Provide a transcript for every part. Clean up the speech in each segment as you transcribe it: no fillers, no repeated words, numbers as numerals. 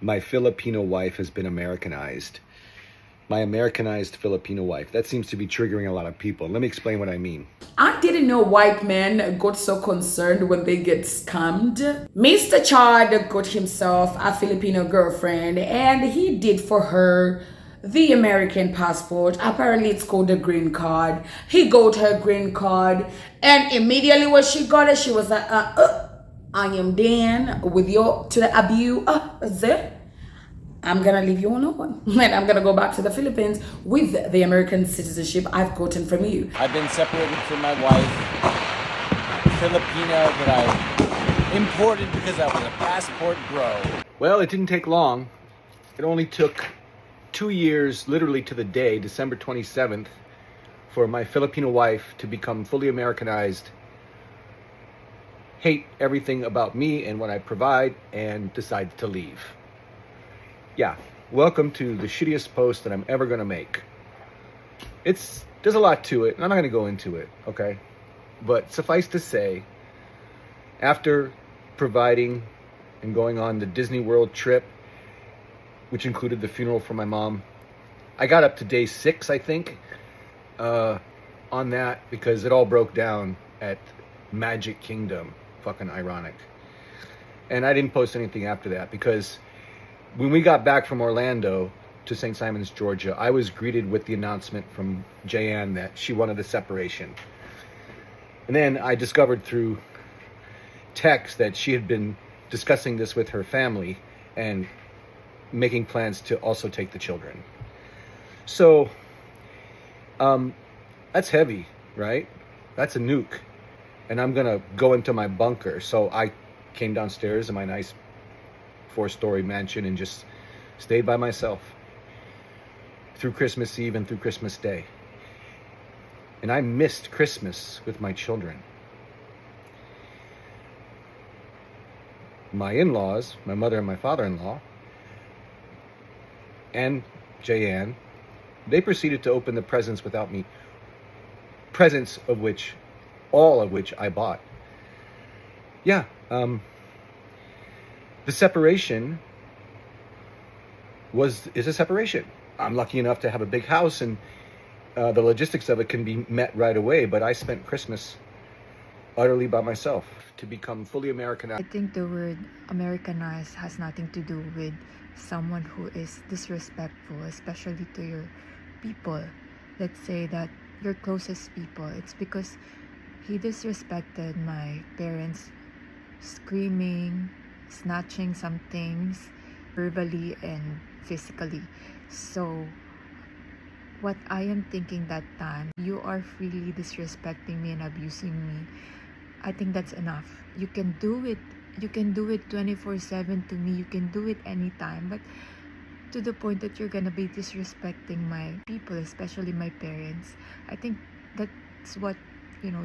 My Filipino wife has been Americanized. My Americanized Filipino wife. That seems to be triggering a lot of people. Let me explain what I mean. I didn't know white men got so concerned when they get scammed. Mr. Chad got himself a Filipino girlfriend and he did for her the American passport. Apparently, it's called the green card. He got her green card, and immediately when she got it, she was like, I am done with your to the abuse. I'm gonna leave you alone and I'm gonna go back to the Philippines with the American citizenship I've gotten from you. I've been separated from my wife, Filipino, that I imported because I was a passport bro. Well, it didn't take long. It only took 2 years, literally to the day, December 27th, for my Filipino wife to become fully Americanized, hate everything about me and what I provide, and decide to leave. Yeah, welcome to the shittiest post that I'm ever going to make. There's a lot to it, and I'm not going to go into it, okay? But suffice to say, after providing and going on the Disney World trip, which included the funeral for my mom, I got up to day 6, I think, on that, because it all broke down at Magic Kingdom. Fucking ironic. And I didn't post anything after that, because when we got back from Orlando to St. Simons, Georgia, I was greeted with the announcement from Janne that she wanted a separation. And then I discovered through text that she had been discussing this with her family and making plans to also take the children. So, that's heavy, right? That's a nuke. And I'm gonna go into my bunker. So I came downstairs in my nice 4-story mansion and just stayed by myself through Christmas Eve and through Christmas Day. And I missed Christmas with my children. My in-laws, my mother and my father-in-law, and Jayanne, they proceeded to open the presents without me. Presents all of which I bought. Yeah, the separation is a separation. I'm lucky enough to have a big house, and the logistics of it can be met right away, but I spent Christmas utterly by myself to become fully Americanized. I think the word Americanized has nothing to do with someone who is disrespectful, especially to your people. Let's say that your closest people. It's because he disrespected my parents, screaming, snatching some things verbally and physically. So what I am thinking that time, you are freely disrespecting me and abusing me. I think that's enough. You can do it 24/7 to me. You can do it anytime, but to the point that you're gonna be disrespecting my people, especially my parents. I think that's what,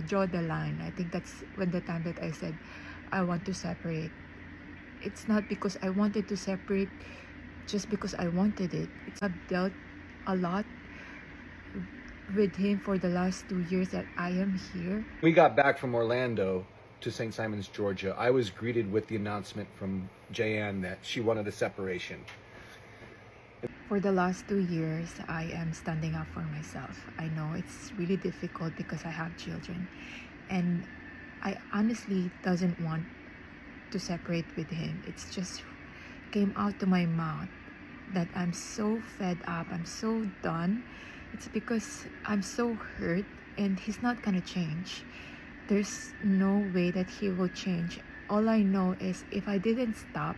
draw the line. I think that's when the time that I said I want to separate. It's not because I wanted to separate just because I wanted it. I've dealt a lot with him for the last 2 years that I am here. We got back from Orlando to St. Simons, Georgia. I was greeted with the announcement from Jayanne that she wanted a separation. For the last 2 years, I am standing up for myself. I know it's really difficult because I have children, and I honestly doesn't want to separate with him. It's just came out to my mouth that I'm so fed up. I'm so done. It's because I'm so hurt, and he's not gonna change. There's no way that he will change. All I know is if I didn't stop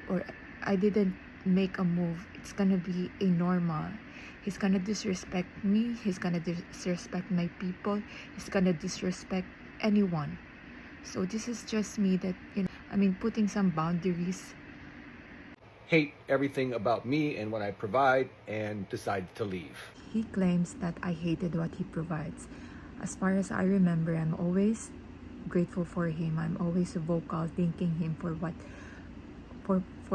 or I didn't make a move, it's gonna be a normal. He's gonna disrespect me. He's gonna disrespect my people. He's gonna disrespect anyone. So this is just me that, putting some boundaries. Hate everything about me and what I provide, and decide to leave. He claims that I hated what he provides. As far as I remember, I'm always grateful for him. I'm always vocal, thanking him for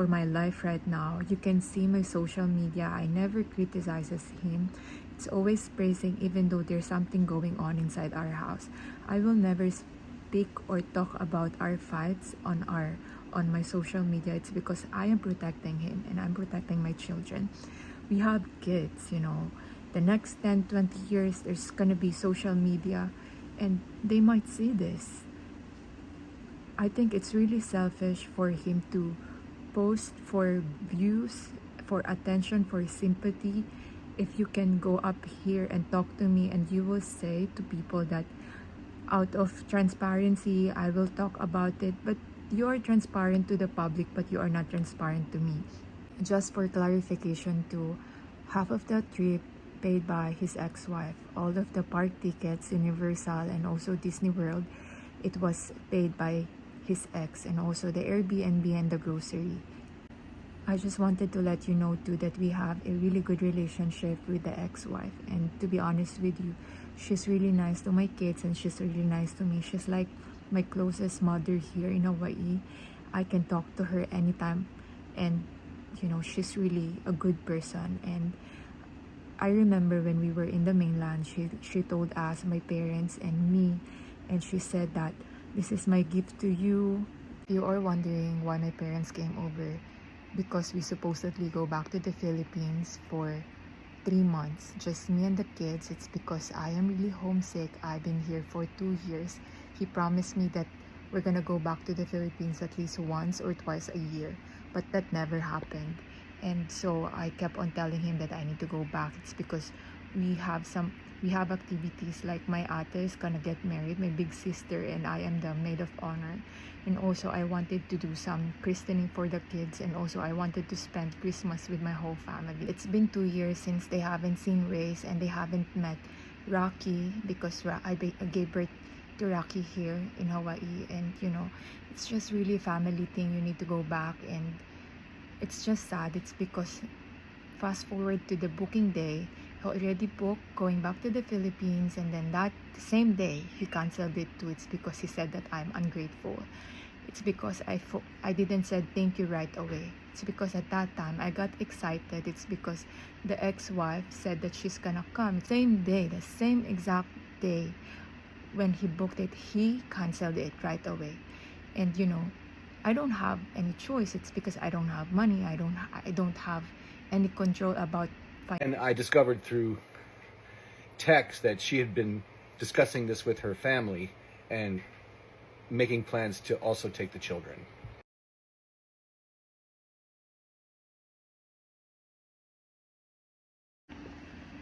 my life right now. You can see my social media. I never criticizes him. It's always praising, even though there's something going on inside our house. I will never speak or talk about our fights on our on my social media, it's because I am protecting him and I'm protecting my children. We have kids, you know. The next 10, 20 years, there's gonna be social media and they might see this. I think it's really selfish for him to post for views, for attention, for sympathy. If you can go up here and talk to me and you will say to people that out of transparency, I will talk about it, but you are transparent to the public, but you are not transparent to me. Just for clarification too, half of the trip paid by his ex-wife, all of the park tickets, Universal and also Disney World, it was paid by his ex, and also the Airbnb and the grocery. I just wanted to let you know too that we have a really good relationship with the ex-wife, and to be honest with you, she's really nice to my kids and she's really nice to me. She's like my closest mother here in Hawaii. I can talk to her anytime, and you know, she's really a good person. And I remember when we were in the mainland, she told us, my parents and me, and she said that this is my gift to you. You are wondering why my parents came over, because we supposedly go back to the Philippines for 3 months, just me and the kids. It's because I am really homesick. I've been here for 2 years. He promised me that we're gonna go back to the Philippines at least once or twice a year, but that never happened. And so I kept on telling him that I need to go back. It's because we have activities, like my ate is gonna get married, my big sister, and I am the maid of honor. And also I wanted to do some christening for the kids, and also I wanted to spend Christmas with my whole family. It's been 2 years since they haven't seen Race and they haven't met Rocky, because I gave birth to Rocky here in Hawaii. And you know, it's just really a family thing. You need to go back, and it's just sad. It's because fast forward to the booking day, he already booked going back to the Philippines, and then that same day he canceled it too. It's because he said that I'm ungrateful. It's because I didn't said thank you right away. It's because at that time I got excited. It's because the ex-wife said that she's gonna come. Same day, the same exact day when he booked it, he canceled it right away. And you know, I don't have any choice. It's because I don't have money. I don't have any control about And I discovered through text that she had been discussing this with her family and making plans to also take the children.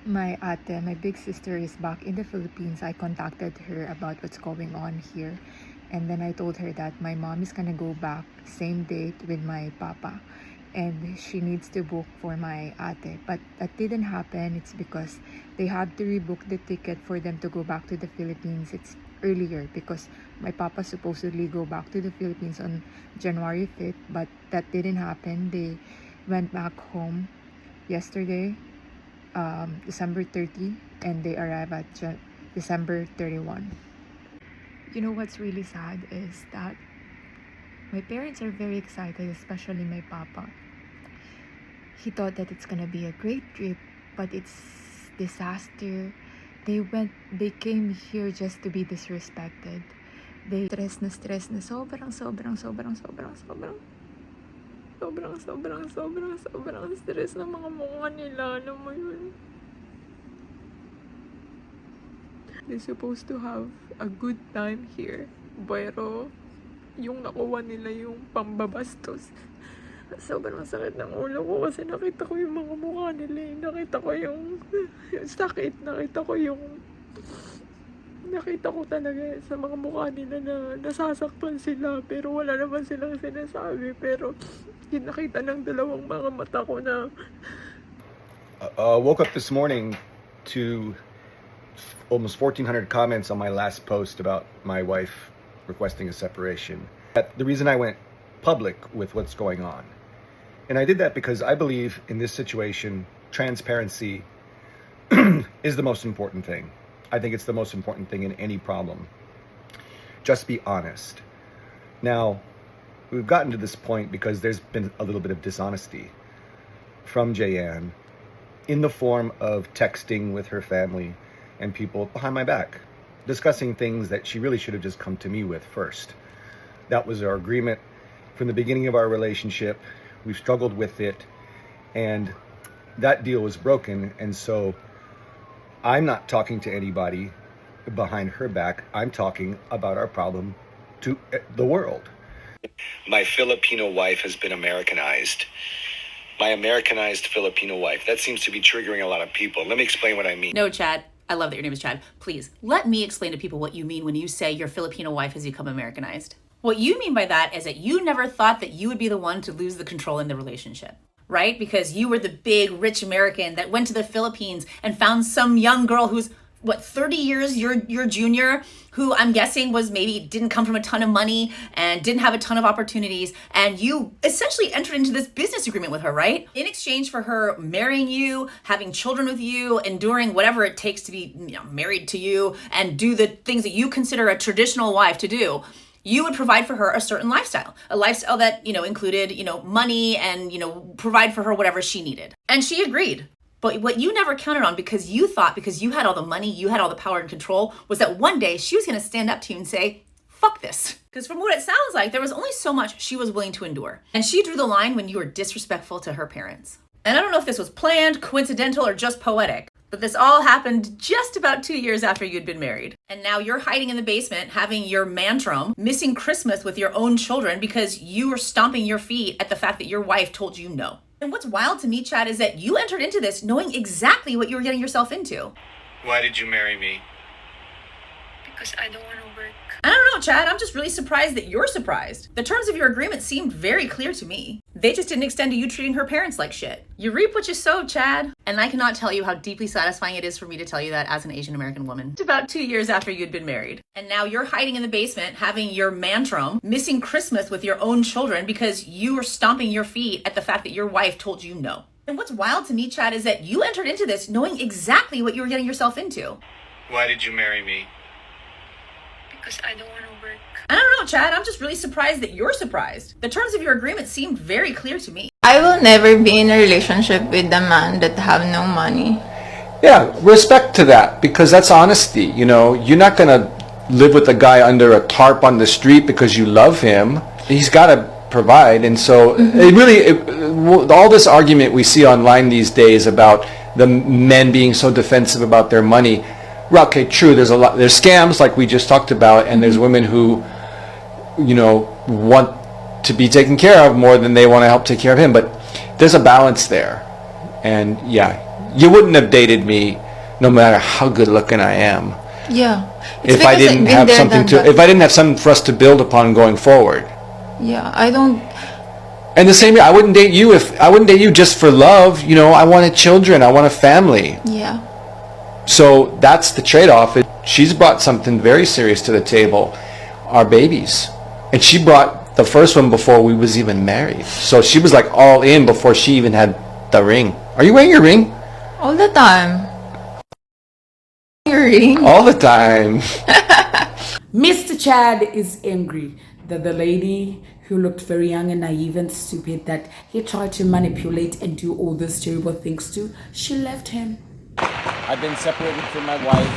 my ate, my big sister, is back in the Philippines. I contacted her about what's going on here. And then I told her that my mom is gonna go back same date with my papa. And she needs to book for my ate. But that didn't happen. It's because they had to rebook the ticket for them to go back to the Philippines. It's earlier because my papa supposedly go back to the Philippines on January 5th. But that didn't happen. They went back home yesterday, December 30, and they arrive at December 31. You know what's really sad is that my parents are very excited, especially my papa. He thought that it's gonna be a great trip, but it's disaster. They came here just to be disrespected. They stress na sobrang stress na mga mukha nila, alam mo yun. They're supposed to have a good time here, pero yung nakuha nila yung pambabastos. Sobrang sakit ng ulo ko kasi nakita ko yung mga mukha nila. Nakita ko yung sakit. Nakita ko talaga sa mga mukha nila na nasasaktan sila, pero wala naman silang sinasabi. Pero nakita ng dalawang mga mata ko na woke up this morning to almost 1,400 comments on my last post about my wife requesting a separation. The reason I went public with what's going on, and I did that because I believe in this situation, transparency is the most important thing. I think it's the most important thing in any problem. Just be honest. Now, we've gotten to this point because there's been a little bit of dishonesty from Janne in the form of texting with her family and people behind my back, discussing things that she really should have just come to me with first. That was our agreement, from the beginning of our relationship. We've struggled with it, and that deal was broken. And so I'm not talking to anybody behind her back. I'm talking about our problem to the world. My Filipino wife has been Americanized. My Americanized Filipino wife. That seems to be triggering a lot of people. Let me explain what I mean. No, Chad. I love that your name is Chad. Please, let me explain to people what you mean when you say your Filipino wife has become Americanized. What you mean by that is that you never thought that you would be the one to lose the control in the relationship, right? Because you were the big, rich American that went to the Philippines and found some young girl who's, 30 years your junior, who I'm guessing didn't come from a ton of money and didn't have a ton of opportunities. And you essentially entered into this business agreement with her, right? In exchange for her marrying you, having children with you, enduring whatever it takes to be married to you and do the things that you consider a traditional wife to do. You would provide for her a certain lifestyle, a lifestyle that, included, money and, provide for her whatever she needed. And she agreed. But what you never counted on, because you thought, because you had all the money, you had all the power and control, was that one day she was going to stand up to you and say, fuck this. Because from what it sounds like, there was only so much she was willing to endure. And she drew the line when you were disrespectful to her parents. And I don't know if this was planned, coincidental, or just poetic, but this all happened just about 2 years after you'd been married. And now you're hiding in the basement, having your mantrum, missing Christmas with your own children because you were stomping your feet at the fact that your wife told you no. And what's wild to me, Chad, is that you entered into this knowing exactly what you were getting yourself into. Why did you marry me? Because I don't want to work. I don't know, Chad. I'm just really surprised that you're surprised. The terms of your agreement seemed very clear to me. They just didn't extend to you treating her parents like shit. You reap what you sow, Chad. And I cannot tell you how deeply satisfying it is for me to tell you that as an Asian American woman. It's about 2 years after you'd been married. And now you're hiding in the basement, having your mantrum, missing Christmas with your own children because you were stomping your feet at the fact that your wife told you no. And what's wild to me, Chad, is that you entered into this knowing exactly what you were getting yourself into. Why did you marry me? Because I don't want to work. I don't know, Chad. I'm just really surprised that you're surprised. The terms of your agreement seemed very clear to me. I will never be in a relationship with a man that have no money. Yeah, respect to that, because that's honesty. You're not going to live with a guy under a tarp on the street because you love him. He's got to provide. And so all this argument we see online these days about the men being so defensive about their money. Well, okay, true. There's scams like we just talked about, and there's women who, want to be taken care of more than they want to help take care of him. But there's a balance there, and yeah, you wouldn't have dated me no matter how good looking I am. Yeah. If I didn't have something for us to build upon going forward. Yeah, I don't. And the same, I wouldn't date you just for love. I wanted children. I want a family. Yeah. So that's the trade-off. She's brought something very serious to the table, our babies. And she brought the first one before we was even married. So she was like all in before she even had the ring. Are you wearing your ring? All the time. Your ring? All the time. Mr. Chad is angry that the lady who looked very young and naive and stupid that he tried to manipulate and do all these terrible things to, she left him. I've been separated from my wife,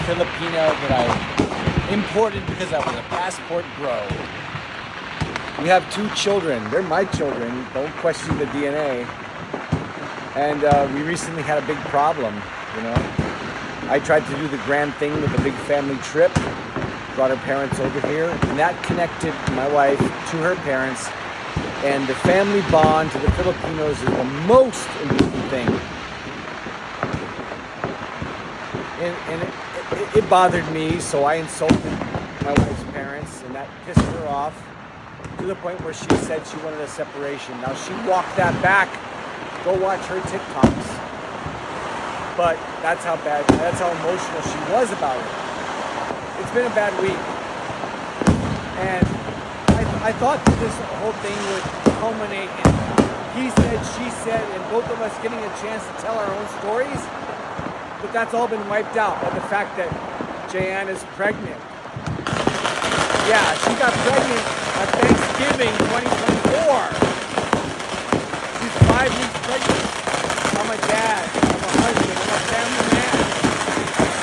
Filipino that I imported because I was a passport bro. We have 2 children. They're my children. Don't question the DNA. And we recently had a big problem, I tried to do the grand thing with a big family trip, brought her parents over here, and that connected my wife to her parents. And the family bond to the Filipinos is the most important thing. And it bothered me, so I insulted my wife's parents, and that pissed her off to the point where she said she wanted a separation. Now, she walked that back. Go watch her TikToks. But that's how emotional she was about it. It's been a bad week. And I thought that this whole thing would culminate in he said, she said, and both of us getting a chance to tell our own stories. But that's all been wiped out by the fact that Janne is pregnant. Yeah, she got pregnant at Thanksgiving 2024. She's 5 weeks pregnant. I'm a dad, I'm a husband, I'm a family man.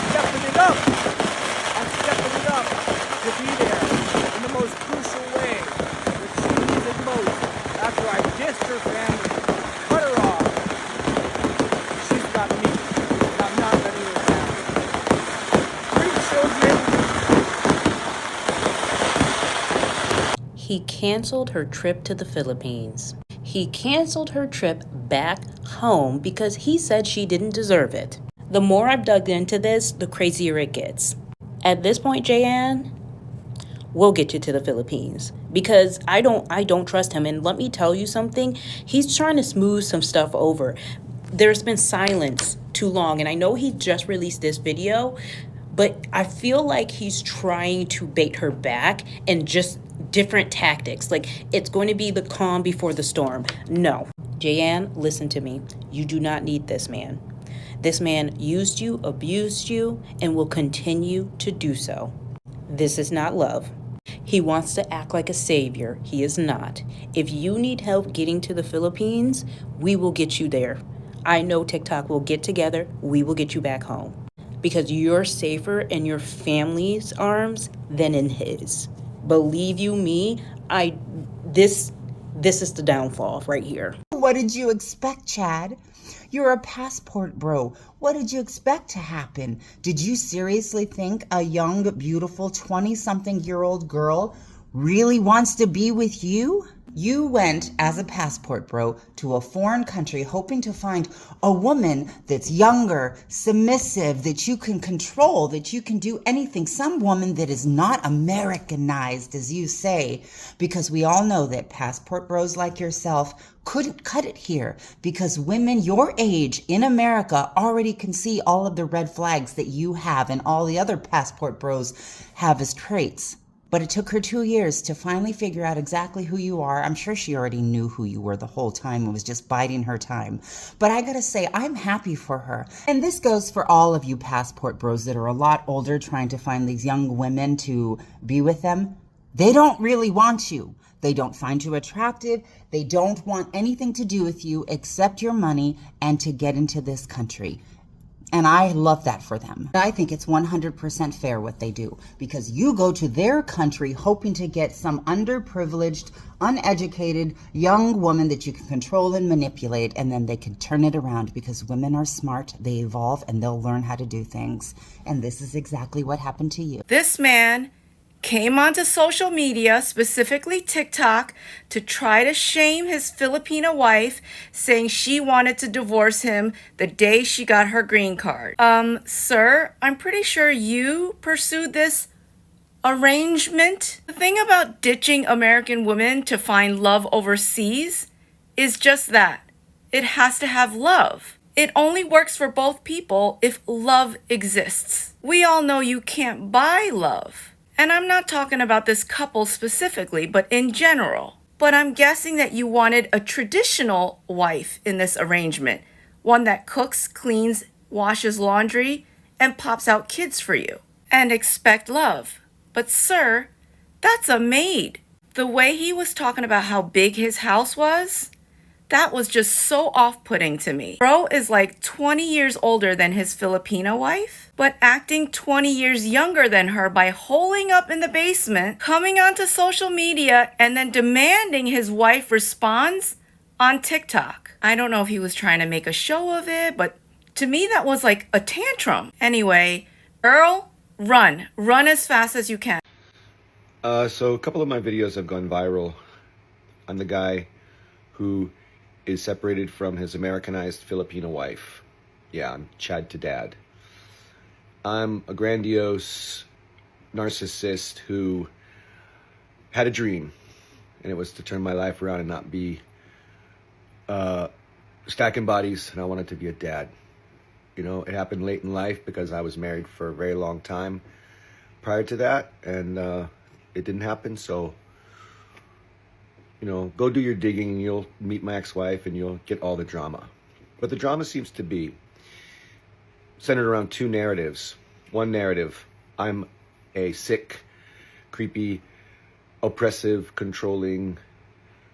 Stepping it up. I'm stepping it up to be there in the most crucial way. he canceled her trip to the Philippines. He canceled her trip back home because he said she didn't deserve it. The more I've dug into this, the crazier it gets. At this point, Janne, we'll get you to the Philippines because I don't trust him. And let me tell you something, he's trying to smooth some stuff over. There's been silence too long, and I know he just released this video, but I feel like he's trying to bait her back and just different tactics. Like it's going to be the calm before the storm. No. Janne, listen to me. You do not need this man. This man used you, abused you, and will continue to do so. This is not love. He wants to act like a savior. He is not. If you need help getting to the Philippines, we will get you there. I know TikTok will get together. We will get you back home. Because you're safer in your family's arms than in his. Believe you me, this is the downfall right here. What did you expect, Chad? You're a passport bro. What did you expect to happen? Did you seriously think a young, beautiful 20-something-year-old girl really wants to be with you? You went as a passport bro to a foreign country hoping to find a woman that's younger, submissive, that you can control, that you can do anything. Some woman that is not Americanized, as you say, because we all know that passport bros like yourself couldn't cut it here because women your age in America already can see all of the red flags that you have and all the other passport bros have as traits. But it took her 2 years to finally figure out exactly who you are. I'm sure she already knew who you were the whole time and was just biding her time. But I gotta say, I'm happy for her. And this goes for all of you passport bros that are a lot older trying to find these young women to be with them. They don't really want you. They don't find you attractive. They don't want anything to do with you except your money and to get into this country. And I love that for them. I think it's 100% fair what they do because you go to their country hoping to get some underprivileged, uneducated young woman that you can control and manipulate, and then they can turn it around because women are smart, they evolve, and they'll learn how to do things. And this is exactly what happened to you. This man came onto social media, specifically TikTok, to try to shame his Filipino wife, saying she wanted to divorce him the day she got her green card. Sir, I'm pretty sure you pursued this arrangement. The thing about ditching American women to find love overseas is just that. It has to have love. It only works for both people if love exists. We all know you can't buy love. And I'm not talking about this couple specifically, but in general. But I'm guessing that you wanted a traditional wife in this arrangement. One that cooks, cleans, washes laundry, and pops out kids for you. And expect love. But sir, that's a maid. The way he was talking about how big his house was, that was just so off-putting to me. Bro is like 20 years older than his Filipino wife, but acting 20 years younger than her by holing up in the basement, coming onto social media, and then demanding his wife responds on TikTok. I don't know if he was trying to make a show of it, but to me that was like a tantrum. Anyway, Earl, run as fast as you can. So a couple of my videos have gone viral. I'm the guy who is separated from his Americanized Filipino wife. Yeah, I'm Chad to dad. I'm a grandiose narcissist who had a dream, and it was to turn my life around and not be stacking bodies, and I wanted to be a dad. You know, it happened late in life because I was married for a very long time prior to that, and it didn't happen, so you know, go do your digging and you'll meet my ex-wife and you'll get all the drama. But the drama seems to be centered around two narratives. One narrative, I'm a sick, creepy, oppressive, controlling,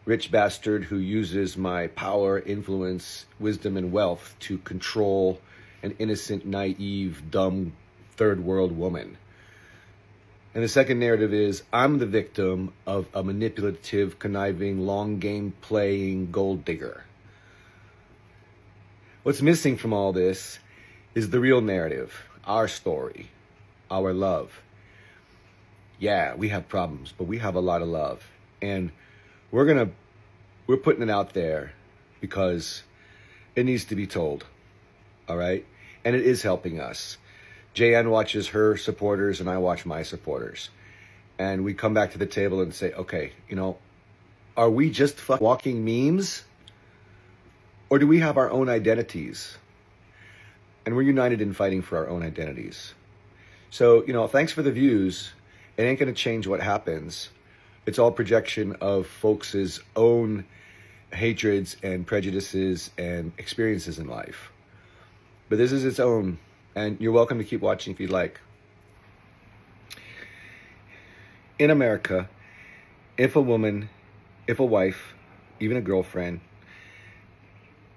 rich bastard who uses my power, influence, wisdom, and wealth to control an innocent, naive, dumb, third world woman. And the second narrative is, I'm the victim of a manipulative, conniving, long game playing gold digger. What's missing from all this is the real narrative, our story, our love. Yeah, we have problems, but we have a lot of love. And we're putting it out there because it needs to be told. All right? And it is helping us. Janne watches her supporters and I watch my supporters. And we come back to the table and say, okay, are we just walking memes? Or do we have our own identities? And we're united in fighting for our own identities. So, thanks for the views. It ain't going to change what happens. It's all projection of folks' own hatreds and prejudices and experiences in life. But this is its own, and you're welcome to keep watching if you'd like. In America, if a woman, if a wife, even a girlfriend,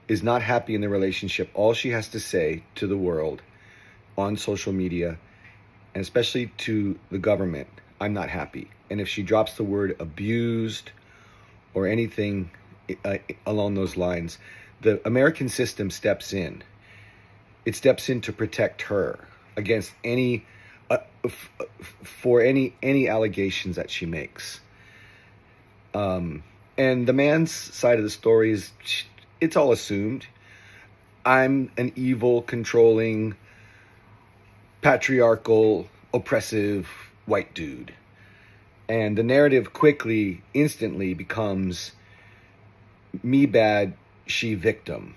is not happy in the relationship, all she has to say to the world on social media, and especially to the government, I'm not happy. And if she drops the word abused or anything along those lines, the American system steps in. It steps in to protect her against any allegations that she makes. And the man's side of the story is, it's all assumed. I'm an evil, controlling, patriarchal, oppressive white dude. And the narrative quickly, instantly becomes me bad, she victim.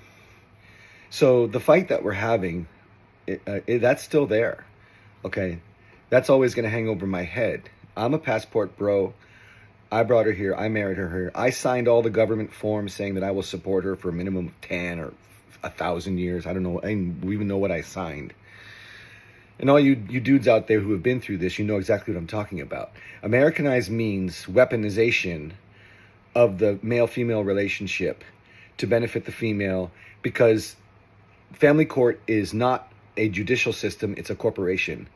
So the fight that we're having, that's still there, okay? That's always going to hang over my head. I'm a passport bro. I brought her here. I married her here. I signed all the government forms saying that I will support her for a minimum of 10 or 1,000 years. I don't know. I don't even know what I signed. And all you dudes out there who have been through this, you know exactly what I'm talking about. Americanized means weaponization of the male-female relationship to benefit the female, because family court is not a judicial system, it's a corporation.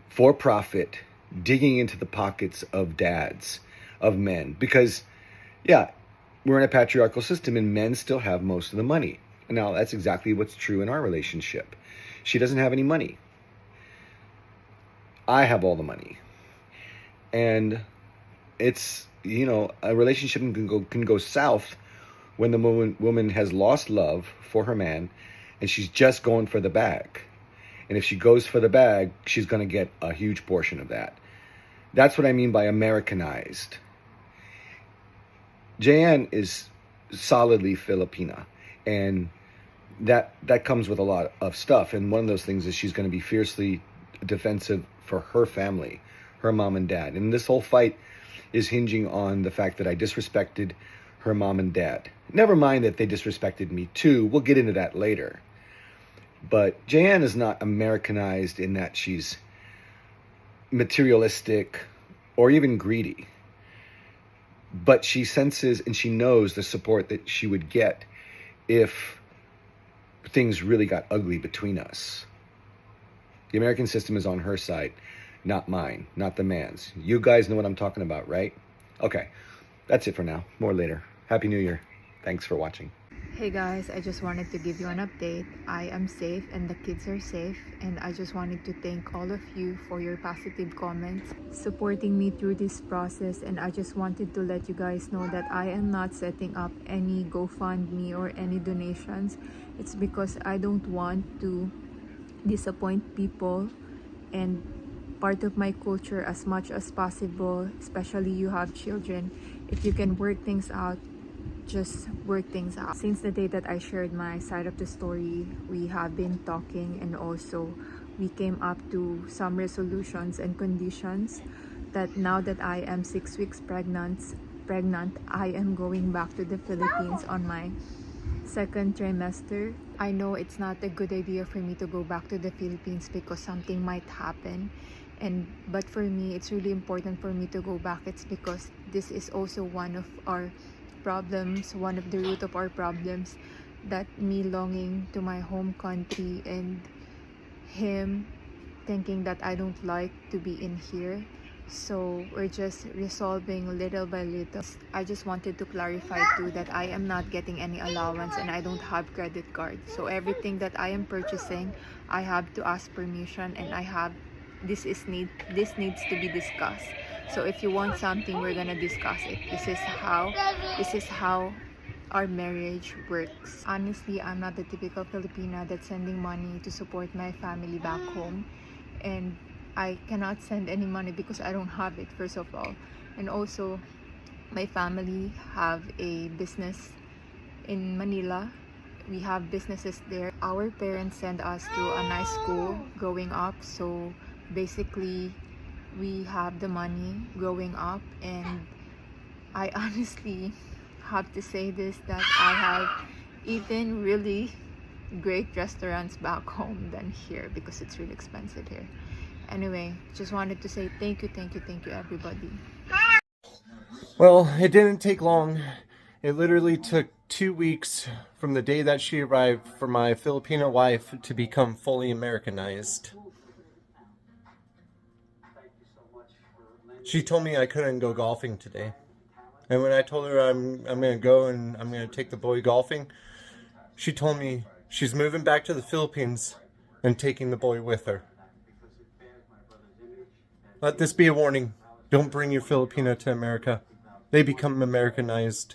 For profit, digging into the pockets of dads, of men. Because, yeah, we're in a patriarchal system and men still have most of the money. Now, that's exactly what's true in our relationship. She doesn't have any money. I have all the money. And it's, a relationship can go south when the woman has lost love for her man and she's just going for the bag. And if she goes for the bag, she's going to get a huge portion of that. That's what I mean by Americanized. Janne is solidly Filipina, and that comes with a lot of stuff. And one of those things is she's going to be fiercely defensive for her family, her mom and dad. And this whole fight is hinging on the fact that I disrespected her mom and dad. Never mind that they disrespected me too. We'll get into that later. But Janne is not Americanized in that she's materialistic or even greedy. But she senses and she knows the support that she would get if things really got ugly between us. The American system is on her side, not mine, not the man's. You guys know what I'm talking about, right? Okay, that's it for now. More later. Happy New Year. Thanks for watching. Hey guys, I just wanted to give you an update. I am safe and the kids are safe, and I just wanted to thank all of you for your positive comments, supporting me through this process. And I just wanted to let you guys know that I am not setting up any GoFundMe or any donations. It's because I don't want to disappoint people, and part of my culture as much as possible, especially you have children, if you can work things out, just work things out. Since the day that I shared my side of the story, we have been talking, and also we came up to some resolutions and conditions that now that I am 6 weeks pregnant, I am going back to the Philippines on my second trimester. I know it's not a good idea for me to go back to the Philippines because something might happen, but for me it's really important for me to go back. It's because this is also one of our problems, one of the root of our problems, that me longing to my home country and him thinking that I don't like to be in here. So we're just resolving little by little. I just wanted to clarify too that I am not getting any allowance and I don't have credit card. So everything that I am purchasing, I have to ask permission, and I have this needs to be discussed. So if you want something, we're gonna discuss it. This is how our marriage works. Honestly, I'm not the typical Filipina that's sending money to support my family back home, and I cannot send any money because I don't have it, first of all. And also, my family have a business in Manila. We have businesses there. Our parents send us to a nice school growing up, so basically we have the money growing up. And I honestly have to say this, that I have eaten really great restaurants back home than here because it's really expensive here. Anyway, just wanted to say thank you everybody. Well, it didn't take long. It literally took 2 weeks from the day that she arrived for my Filipino wife to become fully Americanized. She told me I couldn't go golfing today. And when I told her I'm going to go and I'm going to take the boy golfing, she told me she's moving back to the Philippines and taking the boy with her. Let this be a warning. Don't bring your Filipino to America. They become Americanized.